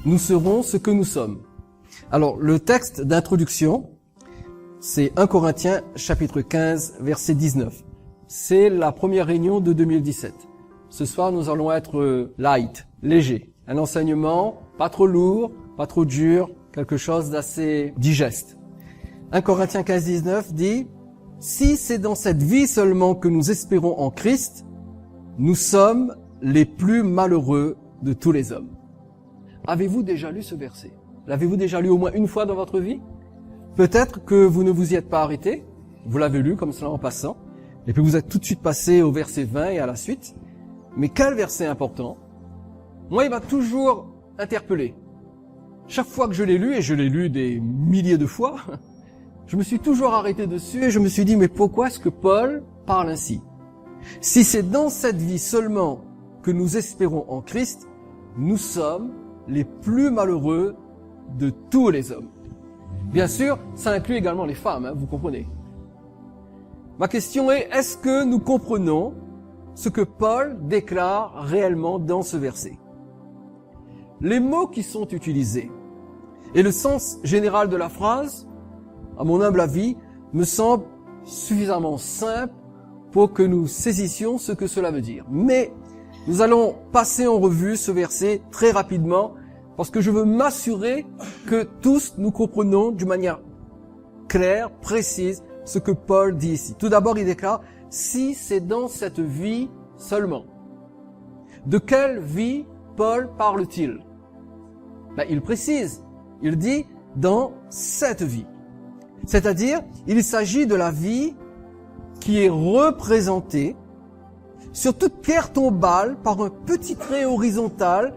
nous serons ce que nous sommes. Alors, le texte d'introduction, c'est 1 Corinthiens chapitre 15, verset 19. C'est la première réunion de 2017. Ce soir, nous allons être light, léger. Un enseignement pas trop lourd, pas trop dur, quelque chose d'assez digeste. 1 Corinthiens 15, 19 dit « Si c'est dans cette vie seulement que nous espérons en Christ, nous sommes les plus malheureux de tous les hommes. » Avez-vous déjà lu ce verset? L'avez-vous déjà lu au moins une fois dans votre vie? Peut-être que vous ne vous y êtes pas arrêté, vous l'avez lu comme cela en passant, et puis vous êtes tout de suite passé au verset 20 et à la suite. Mais quel verset important? Moi, il m'a toujours interpellé. Chaque fois que je l'ai lu, et je l'ai lu des milliers de fois, je me suis toujours arrêté dessus et je me suis dit, mais pourquoi est-ce que Paul parle ainsi? Si c'est dans cette vie seulement que nous espérons en Christ, nous sommes les plus malheureux de tous les hommes. Bien sûr, ça inclut également les femmes, vous comprenez. Ma question est-ce que nous comprenons ce que Paul déclare réellement dans ce verset? Les mots qui sont utilisés et le sens général de la phrase, à mon humble avis, me semblent suffisamment simples pour que nous saisissions ce que cela veut dire. Mais nous allons passer en revue ce verset très rapidement parce que je veux m'assurer que tous nous comprenons d'une manière claire, précise, ce que Paul dit ici. Tout d'abord, il déclare « si c'est dans cette vie seulement ». De quelle vie Paul parle-t-il? Il précise, il dit « dans cette vie ». C'est-à-dire, il s'agit de la vie qui est représentée sur toute pierre tombale par un petit trait horizontal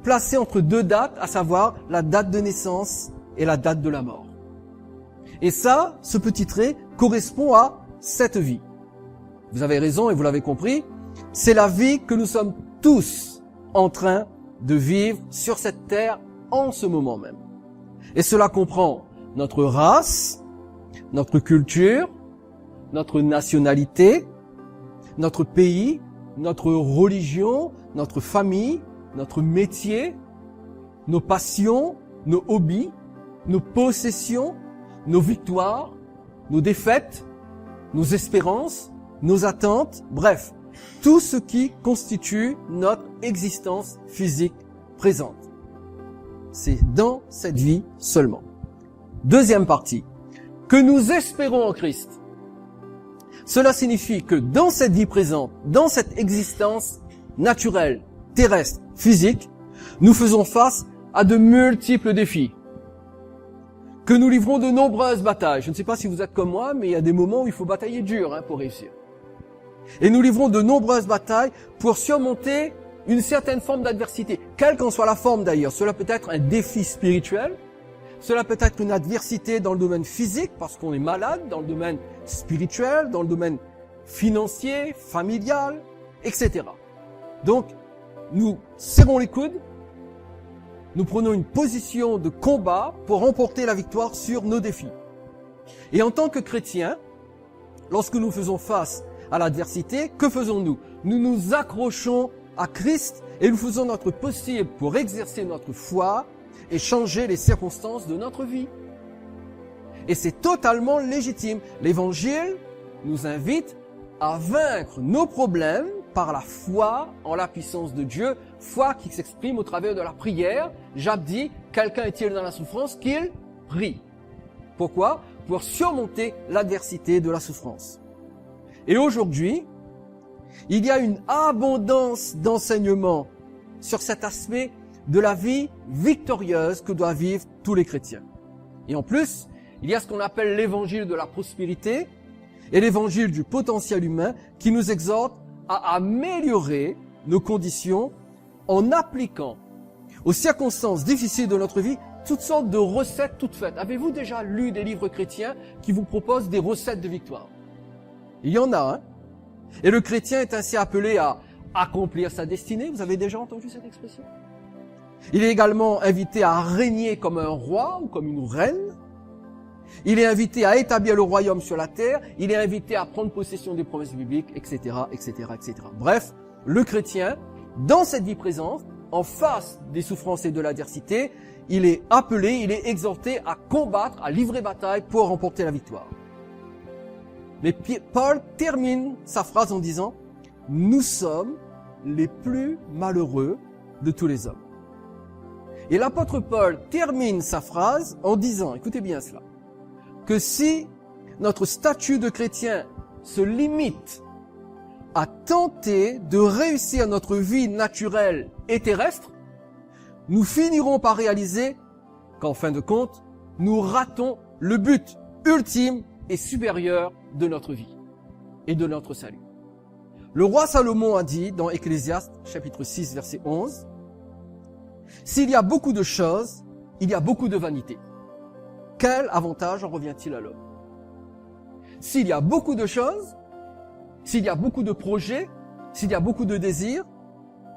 placé entre deux dates, à savoir la date de naissance et la date de la mort. Et ça, ce petit trait correspond à cette vie. Vous avez raison et vous l'avez compris, c'est la vie que nous sommes tous en train de vivre sur cette terre en ce moment même. Et cela comprend notre race, notre culture, notre nationalité, notre pays, notre religion, notre famille, notre métier, nos passions, nos hobbies, nos possessions, nos victoires, nos défaites, nos espérances, nos attentes, bref, tout ce qui constitue notre existence physique présente. C'est dans cette vie seulement. Deuxième partie, que nous espérons en Christ. Cela signifie que dans cette vie présente, dans cette existence naturelle, terrestre, physique, nous faisons face à de multiples défis. Que nous livrons de nombreuses batailles. Je ne sais pas si vous êtes comme moi, mais il y a des moments où il faut batailler dur pour réussir. Et nous livrons de nombreuses batailles pour surmonter une certaine forme d'adversité, quelle qu'en soit la forme d'ailleurs. Cela peut être un défi spirituel, cela peut être une adversité dans le domaine physique, parce qu'on est malade, dans le domaine spirituel, dans le domaine financier, familial, etc. Donc, nous serrons les coudes, nous prenons une position de combat pour remporter la victoire sur nos défis. Et en tant que chrétiens, lorsque nous faisons face à l'adversité, que faisons-nous? Nous nous accrochons à Christ et nous faisons notre possible pour exercer notre foi et changer les circonstances de notre vie. Et c'est totalement légitime. L'Évangile nous invite à vaincre nos problèmes par la foi en la puissance de Dieu, foi qui s'exprime au travers de la prière. Jacques dit, quelqu'un est-il dans la souffrance, qu'il prie. Pourquoi? Pour surmonter l'adversité de la souffrance. Et aujourd'hui, il y a une abondance d'enseignements sur cet aspect de la vie victorieuse que doivent vivre tous les chrétiens. Et en plus, il y a ce qu'on appelle l'évangile de la prospérité et l'évangile du potentiel humain qui nous exhorte à améliorer nos conditions en appliquant aux circonstances difficiles de notre vie toutes sortes de recettes toutes faites. Avez-vous déjà lu des livres chrétiens qui vous proposent des recettes de victoire? Il y en a, Et le chrétien est ainsi appelé à accomplir sa destinée. Vous avez déjà entendu cette expression? Il est également invité à régner comme un roi ou comme une reine. Il est invité à établir le royaume sur la terre. Il est invité à prendre possession des promesses bibliques, etc., etc., etc. Bref, le chrétien, dans cette vie présente, en face des souffrances et de l'adversité, il est appelé, il est exhorté à combattre, à livrer bataille pour remporter la victoire. Mais Paul termine sa phrase en disant « Nous sommes les plus malheureux de tous les hommes ». Et l'apôtre Paul termine sa phrase en disant, écoutez bien cela, que si notre statut de chrétien se limite à tenter de réussir notre vie naturelle et terrestre, nous finirons par réaliser qu'en fin de compte, nous ratons le but ultime et supérieur de notre vie et de notre salut. Le roi Salomon a dit dans Ecclésiaste chapitre 6 verset 11, « S'il y a beaucoup de choses, il y a beaucoup de vanité. Quel avantage en revient-il à l'homme ?» S'il y a beaucoup de choses, s'il y a beaucoup de projets, s'il y a beaucoup de désirs,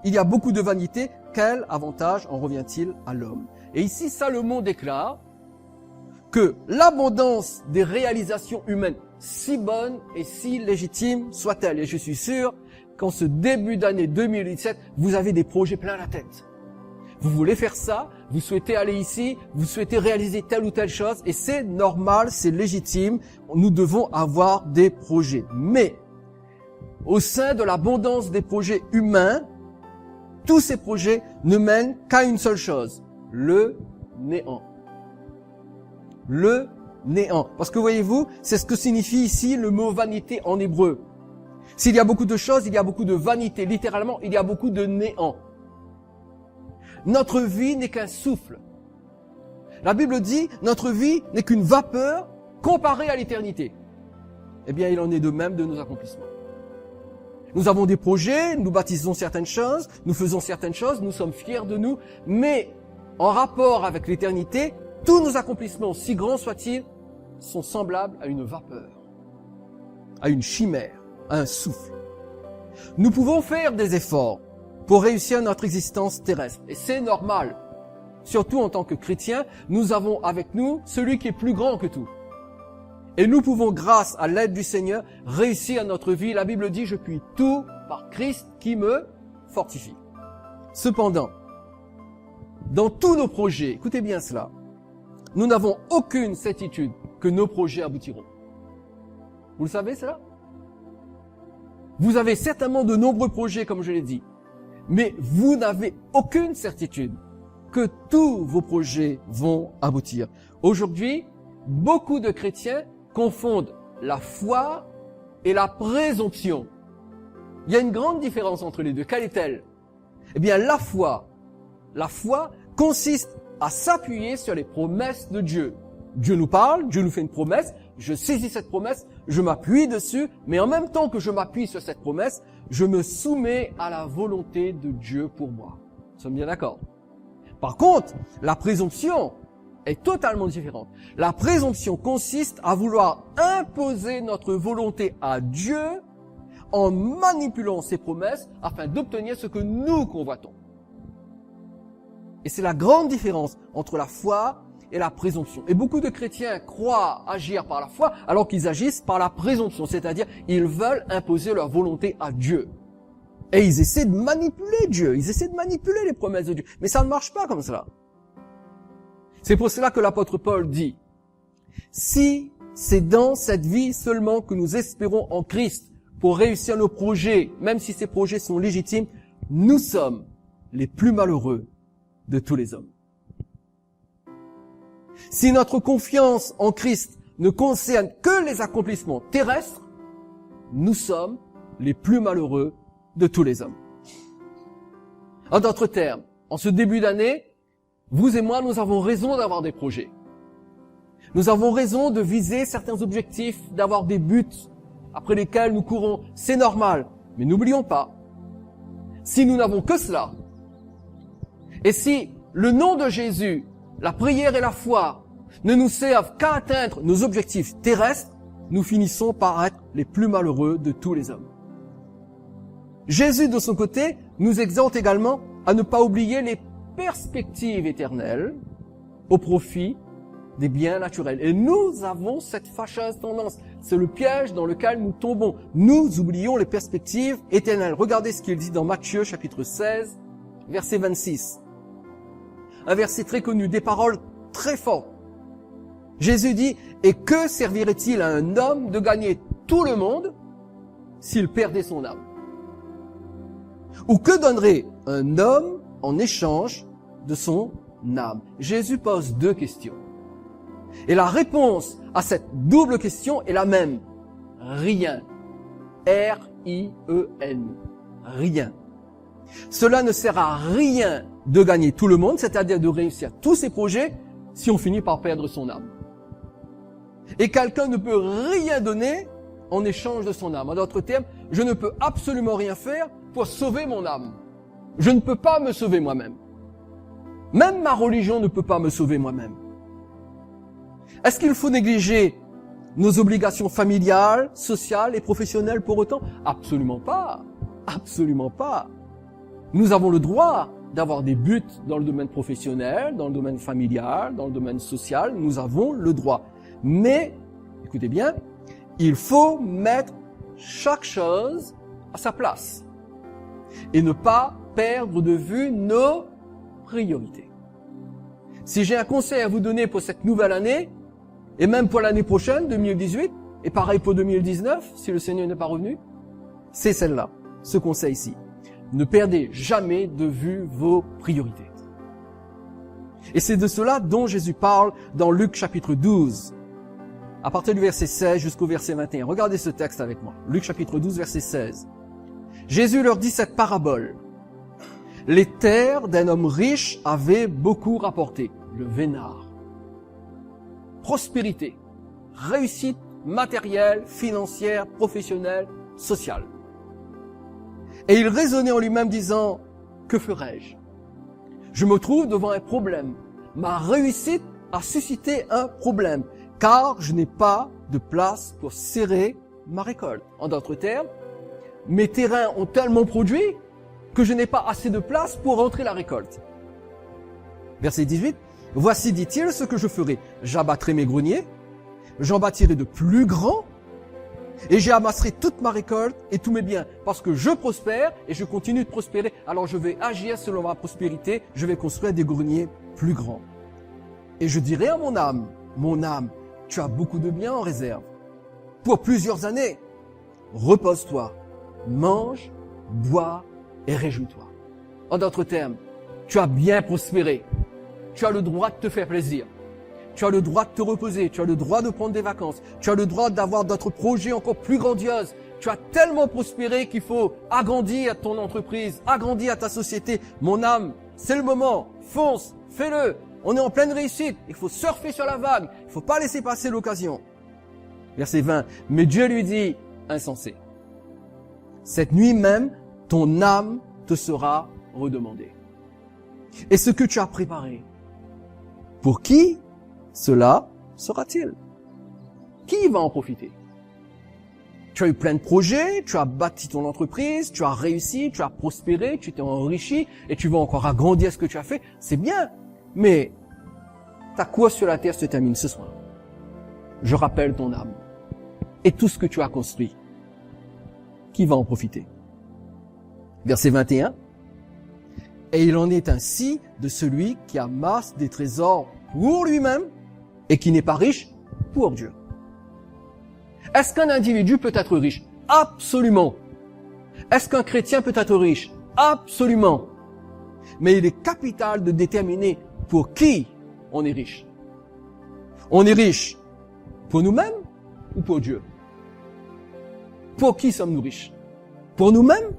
il y a beaucoup de vanité, quel avantage en revient-il à l'homme? Et ici, Salomon déclare que l'abondance des réalisations humaines, si bonnes et si légitimes soient-elles, et je suis sûr qu'en ce début d'année 2017, vous avez des projets plein la tête. Vous voulez faire ça, vous souhaitez aller ici, vous souhaitez réaliser telle ou telle chose, et c'est normal, c'est légitime, nous devons avoir des projets. Mais, au sein de l'abondance des projets humains, tous ces projets ne mènent qu'à une seule chose, le néant. Le néant. Parce que voyez-vous, c'est ce que signifie ici le mot vanité en hébreu. S'il y a beaucoup de choses, il y a beaucoup de vanité. Littéralement, il y a beaucoup de néant. Notre vie n'est qu'un souffle. La Bible dit, notre vie n'est qu'une vapeur comparée à l'éternité. Eh bien, il en est de même de nos accomplissements. Nous avons des projets, nous baptisons certaines choses, nous faisons certaines choses, nous sommes fiers de nous, mais en rapport avec l'éternité, tous nos accomplissements, si grands soient-ils, sont semblables à une vapeur, à une chimère, à un souffle. Nous pouvons faire des efforts pour réussir notre existence terrestre, et c'est normal. Surtout en tant que chrétiens, nous avons avec nous celui qui est plus grand que tout. Et nous pouvons, grâce à l'aide du Seigneur, réussir notre vie. La Bible dit, je puis tout par Christ qui me fortifie. Cependant, dans tous nos projets, écoutez bien cela, nous n'avons aucune certitude que nos projets aboutiront. Vous le savez cela? Vous avez certainement de nombreux projets, comme je l'ai dit, mais vous n'avez aucune certitude que tous vos projets vont aboutir. Aujourd'hui, beaucoup de chrétiens confondent la foi et la présomption. Il y a une grande différence entre les deux. Quelle est-elle? Eh bien, la foi consiste à s'appuyer sur les promesses de Dieu. Dieu nous parle, Dieu nous fait une promesse, je saisis cette promesse, je m'appuie dessus, mais en même temps que je m'appuie sur cette promesse, je me soumets à la volonté de Dieu pour moi. Nous sommes bien d'accord? Par contre, la présomption est totalement différente. La présomption consiste à vouloir imposer notre volonté à Dieu en manipulant ses promesses afin d'obtenir ce que nous convoitons. Et c'est la grande différence entre la foi et la présomption. Et beaucoup de chrétiens croient agir par la foi alors qu'ils agissent par la présomption, c'est-à-dire ils veulent imposer leur volonté à Dieu. Et ils essaient de manipuler Dieu, ils essaient de manipuler les promesses de Dieu. Mais ça ne marche pas comme cela. C'est pour cela que l'apôtre Paul dit, si c'est dans cette vie seulement que nous espérons en Christ pour réussir nos projets, même si ces projets sont légitimes, nous sommes les plus malheureux de tous les hommes. Si notre confiance en Christ ne concerne que les accomplissements terrestres, nous sommes les plus malheureux de tous les hommes. En d'autres termes, en ce début d'année, vous et moi, nous avons raison d'avoir des projets. Nous avons raison de viser certains objectifs, d'avoir des buts après lesquels nous courons. C'est normal. Mais n'oublions pas, si nous n'avons que cela, et si le nom de Jésus, la prière et la foi ne nous servent qu'à atteindre nos objectifs terrestres, nous finissons par être les plus malheureux de tous les hommes. Jésus, de son côté, nous exhorte également à ne pas oublier les perspectives éternelles au profit des biens naturels. Et nous avons cette fâcheuse tendance. C'est le piège dans lequel nous tombons. Nous oublions les perspectives éternelles. Regardez ce qu'il dit dans Matthieu chapitre 16 verset 26. Un verset très connu, des paroles très fortes. Jésus dit, « Et que servirait-il à un homme de gagner tout le monde s'il perdait son âme ?» Ou que donnerait un homme en échange de son âme? Jésus pose deux questions. Et la réponse à cette double question est la même. Rien. R-I-E-N. Rien. Cela ne sert à rien de gagner tout le monde, c'est-à-dire de réussir tous ses projets, si on finit par perdre son âme. Et quelqu'un ne peut rien donner en échange de son âme. En d'autres termes, je ne peux absolument rien faire pour sauver mon âme. Je ne peux pas me sauver moi-même. Même ma religion ne peut pas me sauver moi-même. Est-ce qu'il faut négliger nos obligations familiales, sociales et professionnelles pour autant? Absolument pas. Absolument pas. Nous avons le droit d'avoir des buts dans le domaine professionnel, dans le domaine familial, dans le domaine social. Nous avons le droit. Mais, écoutez bien, il faut mettre chaque chose à sa place et ne pas perdre de vue nos priorités. Si j'ai un conseil à vous donner pour cette nouvelle année, et même pour l'année prochaine, 2018, et pareil pour 2019, si le Seigneur n'est pas revenu, c'est celle-là, ce conseil-ci. Ne perdez jamais de vue vos priorités. Et c'est de cela dont Jésus parle dans Luc chapitre 12, à partir du verset 16 jusqu'au verset 21. Regardez ce texte avec moi. Luc chapitre 12, verset 16. Jésus leur dit cette parabole. Les terres d'un homme riche avaient beaucoup rapporté. Le vénard. Prospérité. Réussite matérielle, financière, professionnelle, sociale. Et il raisonnait en lui-même disant, que ferai-je? Je me trouve devant un problème. Ma réussite a suscité un problème, car je n'ai pas de place pour serrer ma récolte. En d'autres termes, mes terrains ont tellement produit que je n'ai pas assez de place pour rentrer la récolte. Verset 18. Voici, dit-il, ce que je ferai. J'abattrai mes greniers, j'en bâtirai de plus grands, et j'y amasserai toute ma récolte et tous mes biens, parce que je prospère et je continue de prospérer. Alors je vais agir selon ma prospérité, je vais construire des greniers plus grands. Et je dirai à mon âme, tu as beaucoup de biens en réserve. Pour plusieurs années, repose-toi, mange, bois et réjouis-toi. En d'autres termes, tu as bien prospéré. Tu as le droit de te faire plaisir. Tu as le droit de te reposer. Tu as le droit de prendre des vacances. Tu as le droit d'avoir d'autres projets encore plus grandioses. Tu as tellement prospéré qu'il faut agrandir ton entreprise, agrandir ta société. Mon âme, c'est le moment. Fonce, fais-le. On est en pleine réussite. Il faut surfer sur la vague. Il ne faut pas laisser passer l'occasion. Verset 20. Mais Dieu lui dit, insensé. Cette nuit même, ton âme te sera redemandée. Et ce que tu as préparé, pour qui cela sera-t-il? Qui va en profiter? Tu as eu plein de projets, tu as bâti ton entreprise, tu as réussi, tu as prospéré, tu t'es enrichi et tu vas encore agrandir ce que tu as fait. C'est bien, mais ta course sur la terre se termine ce soir. Je rappelle ton âme et tout ce que tu as construit. Qui va en profiter? Verset 21. Et il en est ainsi de celui qui amasse des trésors pour lui-même et qui n'est pas riche pour Dieu. Est-ce qu'un individu peut être riche? Absolument. Est-ce qu'un chrétien peut être riche? Absolument. Mais il est capital de déterminer pour qui on est riche. On est riche pour nous-mêmes ou pour Dieu? Pour qui sommes-nous riches? Pour nous-mêmes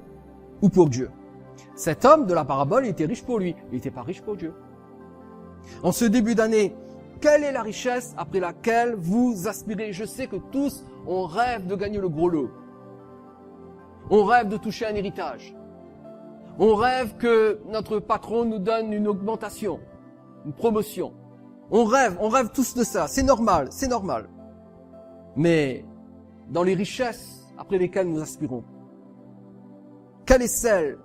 ou pour Dieu? Cet homme de la parabole, il était riche pour lui, il n'était pas riche pour Dieu. En ce début d'année, quelle est la richesse après laquelle vous aspirez? Je sais que tous, on rêve de gagner le gros lot. On rêve de toucher un héritage. On rêve que notre patron nous donne une augmentation, une promotion. On rêve tous de ça. C'est normal, c'est normal. Mais dans les richesses après lesquelles nous aspirons, quelle est celle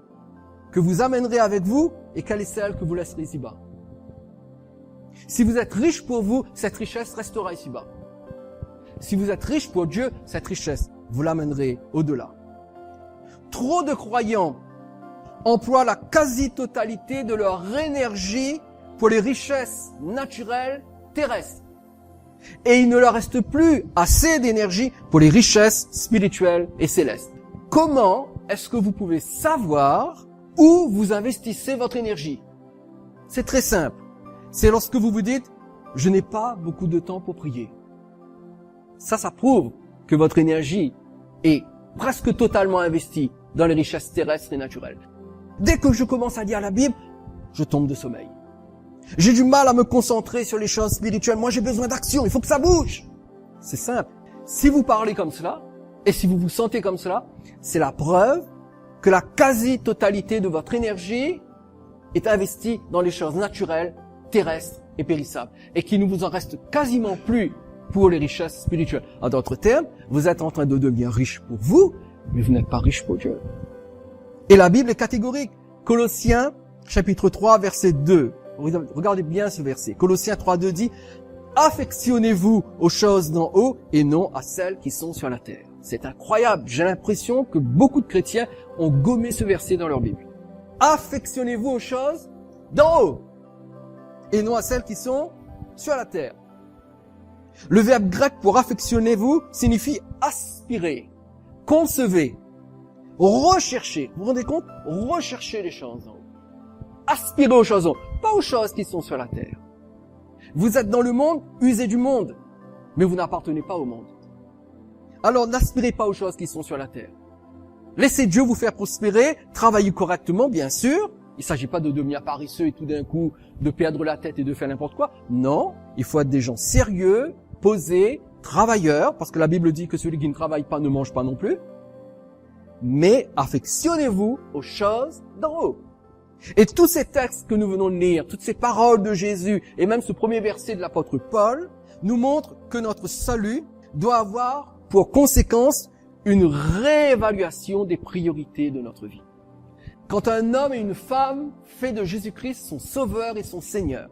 que vous amènerez avec vous et quelle est celle que vous laisserez ici-bas? Si vous êtes riche pour vous, cette richesse restera ici-bas. Si vous êtes riche pour Dieu, cette richesse, vous l'amènerez au-delà. Trop de croyants emploient la quasi-totalité de leur énergie pour les richesses naturelles terrestres. Et il ne leur reste plus assez d'énergie pour les richesses spirituelles et célestes. Comment est-ce que vous pouvez savoir où vous investissez votre énergie? C'est très simple. C'est lorsque vous vous dites « je n'ai pas beaucoup de temps pour prier ». Ça prouve que votre énergie est presque totalement investie dans les richesses terrestres et naturelles. Dès que je commence à lire la Bible, je tombe de sommeil. J'ai du mal à me concentrer sur les choses spirituelles. Moi, j'ai besoin d'action. Il faut que ça bouge. C'est simple. Si vous parlez comme cela, et si vous vous sentez comme cela, c'est la preuve que la quasi-totalité de votre énergie est investie dans les choses naturelles, terrestres et périssables. Et qu'il ne vous en reste quasiment plus pour les richesses spirituelles. En d'autres termes, vous êtes en train de devenir riche pour vous, mais vous n'êtes pas riche pour Dieu. Et la Bible est catégorique. Colossiens, chapitre 3, verset 2. Regardez bien ce verset. Colossiens 3:2 dit « Affectionnez-vous aux choses d'en haut et non à celles qui sont sur la terre. » C'est incroyable. J'ai l'impression que beaucoup de chrétiens ont gommé ce verset dans leur Bible. Affectionnez-vous aux choses d'en haut et non à celles qui sont sur la terre. Le verbe grec pour affectionnez-vous signifie aspirer, concevez, rechercher. Vous vous rendez compte? Rechercher les choses en haut. Aspirez aux choses en haut, pas aux choses qui sont sur la terre. Vous êtes dans le monde, usez du monde, mais vous n'appartenez pas au monde. Alors n'aspirez pas aux choses qui sont sur la terre. Laissez Dieu vous faire prospérer, travaillez correctement, bien sûr. Il ne s'agit pas de devenir paresseux et tout d'un coup de perdre la tête et de faire n'importe quoi. Non, il faut être des gens sérieux, posés, travailleurs, parce que la Bible dit que celui qui ne travaille pas ne mange pas non plus. Mais affectionnez-vous aux choses d'en haut. Et tous ces textes que nous venons de lire, toutes ces paroles de Jésus, et même ce premier verset de l'apôtre Paul, nous montrent que notre salut doit avoir pour conséquence une réévaluation des priorités de notre vie. Quand un homme et une femme fait de Jésus-Christ son sauveur et son Seigneur,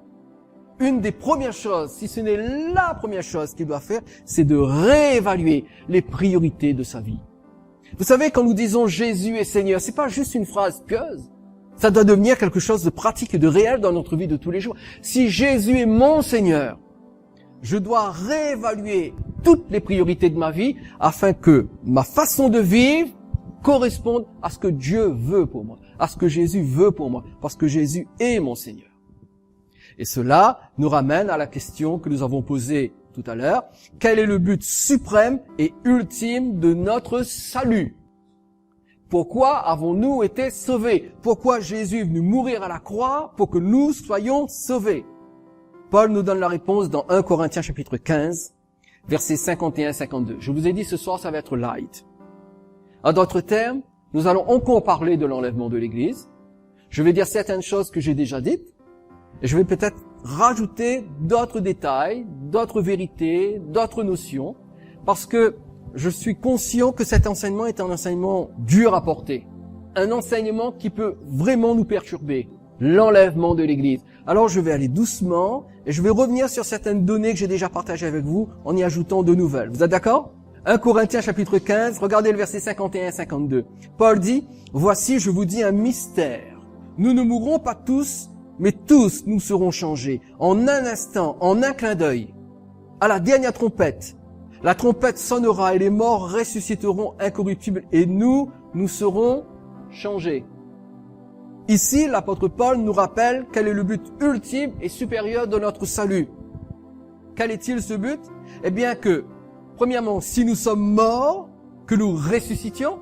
une des premières choses, si ce n'est la première chose qu'il doit faire, c'est de réévaluer les priorités de sa vie. Vous savez, quand nous disons Jésus est Seigneur, c'est pas juste une phrase pieuse. Ça doit devenir quelque chose de pratique et de réel dans notre vie de tous les jours. Si Jésus est mon Seigneur, je dois réévaluer toutes les priorités de ma vie afin que ma façon de vivre corresponde à ce que Dieu veut pour moi, à ce que Jésus veut pour moi, parce que Jésus est mon Seigneur. Et cela nous ramène à la question que nous avons posée tout à l'heure. Quel est le but suprême et ultime de notre salut? Pourquoi avons-nous été sauvés? Pourquoi Jésus est venu mourir à la croix pour que nous soyons sauvés? Paul nous donne la réponse dans 1 Corinthiens chapitre 15, versets 51-52. Je vous ai dit ce soir, ça va être light. En d'autres termes, nous allons encore parler de l'enlèvement de l'Église. Je vais dire certaines choses que j'ai déjà dites. Et je vais peut-être rajouter d'autres détails, d'autres vérités, d'autres notions, parce que je suis conscient que cet enseignement est un enseignement dur à porter. Un enseignement qui peut vraiment nous perturber. L'enlèvement de l'Église. Alors je vais aller doucement et je vais revenir sur certaines données que j'ai déjà partagées avec vous en y ajoutant de nouvelles. Vous êtes d'accord? 1 Corinthiens chapitre 15, regardez le verset 51-52. Paul dit, « Voici, je vous dis un mystère. Nous ne mourrons pas tous, mais tous nous serons changés. En un instant, en un clin d'œil, à la dernière trompette. La trompette sonnera et les morts ressusciteront incorruptibles et nous serons changés. » Ici, l'apôtre Paul nous rappelle quel est le but ultime et supérieur de notre salut. Quel est-il ce but? Eh bien que, premièrement, si nous sommes morts, que nous ressuscitions,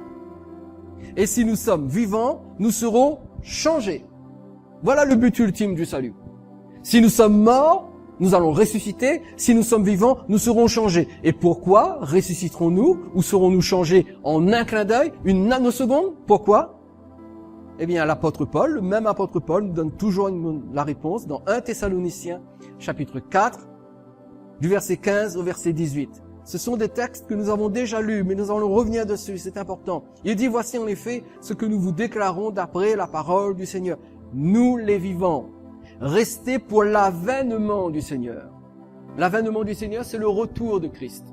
et si nous sommes vivants, nous serons changés. Voilà le but ultime du salut. Si nous sommes morts, nous allons ressusciter. Si nous sommes vivants, nous serons changés. Et pourquoi ressusciterons-nous ou serons-nous changés en un clin d'œil, une nanoseconde? Pourquoi? Eh bien, l'apôtre Paul, le même apôtre Paul, nous donne toujours la réponse dans 1 Thessaloniciens, chapitre 4, du verset 15 au verset 18. Ce sont des textes que nous avons déjà lus, mais nous allons revenir dessus, c'est important. Il dit, voici en effet ce que nous vous déclarons d'après la parole du Seigneur. Nous les vivants, restez pour l'avènement du Seigneur. L'avènement du Seigneur, c'est le retour de Christ.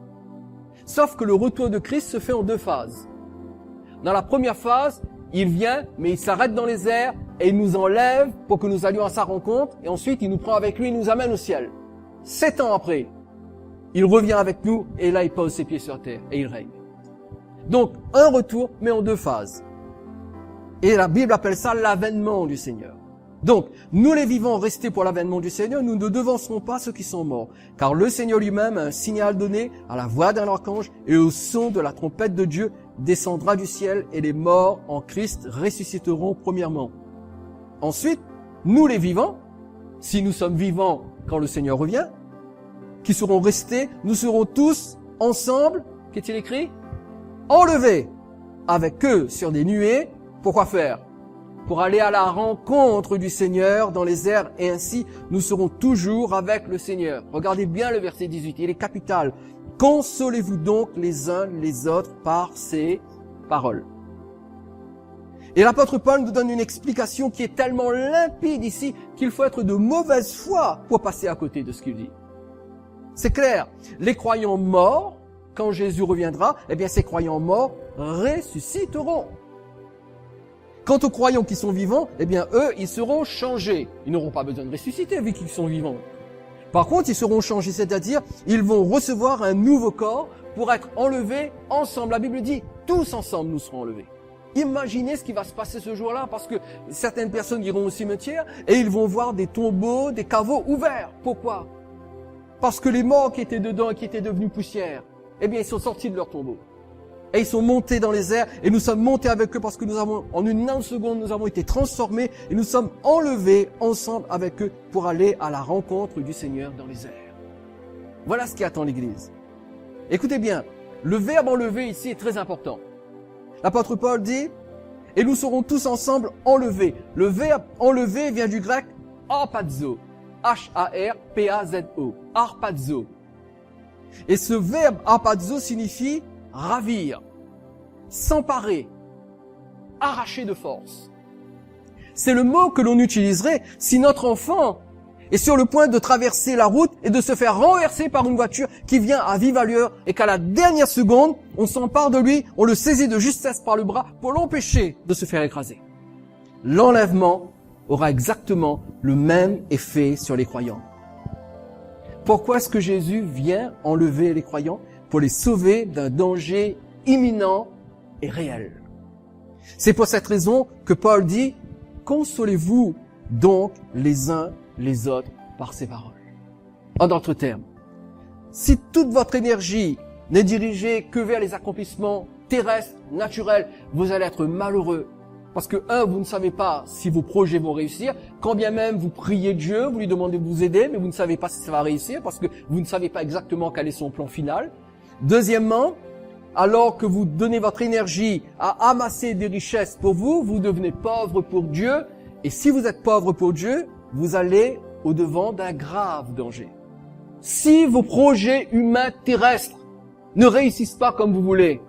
Sauf que le retour de Christ se fait en deux phases. Dans la première phase, il vient, mais il s'arrête dans les airs et il nous enlève pour que nous allions à sa rencontre et ensuite il nous prend avec lui et nous amène au ciel. 7 ans après, il revient avec nous et là il pose ses pieds sur terre et il règne. Donc un retour mais en 2 phases. Et la Bible appelle ça l'avènement du Seigneur. Donc, nous les vivants restés pour l'avènement du Seigneur, nous ne devancerons pas ceux qui sont morts. Car le Seigneur lui-même a un signal donné à la voix d'un archange et au son de la trompette de Dieu descendra du ciel et les morts en Christ ressusciteront premièrement. Ensuite, nous les vivants, si nous sommes vivants quand le Seigneur revient, qui seront restés, nous serons tous ensemble, qu'est-il écrit? Enlevés avec eux sur des nuées. Pourquoi faire? Pour aller à la rencontre du Seigneur dans les airs et ainsi nous serons toujours avec le Seigneur. Regardez bien le verset 18, il est capital. Consolez-vous donc les uns les autres par ces paroles. Et l'apôtre Paul nous donne une explication qui est tellement limpide ici qu'il faut être de mauvaise foi pour passer à côté de ce qu'il dit. C'est clair, les croyants morts, quand Jésus reviendra, eh bien ces croyants morts ressusciteront. Quant aux croyants qui sont vivants, eh bien eux, ils seront changés. Ils n'auront pas besoin de ressusciter vu qu'ils sont vivants. Par contre, ils seront changés, c'est-à-dire ils vont recevoir un nouveau corps pour être enlevés ensemble. La Bible dit, tous ensemble nous serons enlevés. Imaginez ce qui va se passer ce jour-là parce que certaines personnes iront au cimetière et ils vont voir des tombeaux, des caveaux ouverts. Pourquoi? Parce que les morts qui étaient dedans et qui étaient devenus poussière, eh bien ils sont sortis de leur tombeau. Et ils sont montés dans les airs et nous sommes montés avec eux parce que en une nanoseconde, nous avons été transformés et nous sommes enlevés ensemble avec eux pour aller à la rencontre du Seigneur dans les airs. Voilà ce qui attend l'Église. Écoutez bien, le verbe enlever ici est très important. L'apôtre Paul dit, et nous serons tous ensemble enlevés. Le verbe enlever vient du grec harpazo, H-A-R-P-A-Z-O, harpazo. Et ce verbe harpazo signifie ravir, s'emparer, arracher de force. C'est le mot que l'on utiliserait si notre enfant est sur le point de traverser la route et de se faire renverser par une voiture qui vient à vive allure et qu'à la dernière seconde, on s'empare de lui, on le saisit de justesse par le bras pour l'empêcher de se faire écraser. L'enlèvement aura exactement le même effet sur les croyants. Pourquoi est-ce que Jésus vient enlever les croyants? Pour les sauver d'un danger imminent et réel. C'est pour cette raison que Paul dit « Consolez-vous donc les uns les autres par ces paroles. » En d'autres termes, si toute votre énergie n'est dirigée que vers les accomplissements terrestres, naturels, vous allez être malheureux. Parce que, vous ne savez pas si vos projets vont réussir. Quand bien même vous priez Dieu, vous lui demandez de vous aider, mais vous ne savez pas si ça va réussir parce que vous ne savez pas exactement quel est son plan final. Deuxièmement, alors que vous donnez votre énergie à amasser des richesses pour vous, vous devenez pauvre pour Dieu. Et si vous êtes pauvre pour Dieu, vous allez au-devant d'un grave danger. Si vos projets humains terrestres ne réussissent pas comme vous voulez,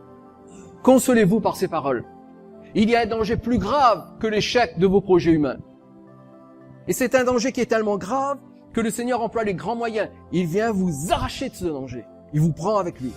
consolez-vous par ces paroles. Il y a un danger plus grave que l'échec de vos projets humains. Et c'est un danger qui est tellement grave que le Seigneur emploie les grands moyens. Il vient vous arracher de ce danger. Il vous prend avec lui.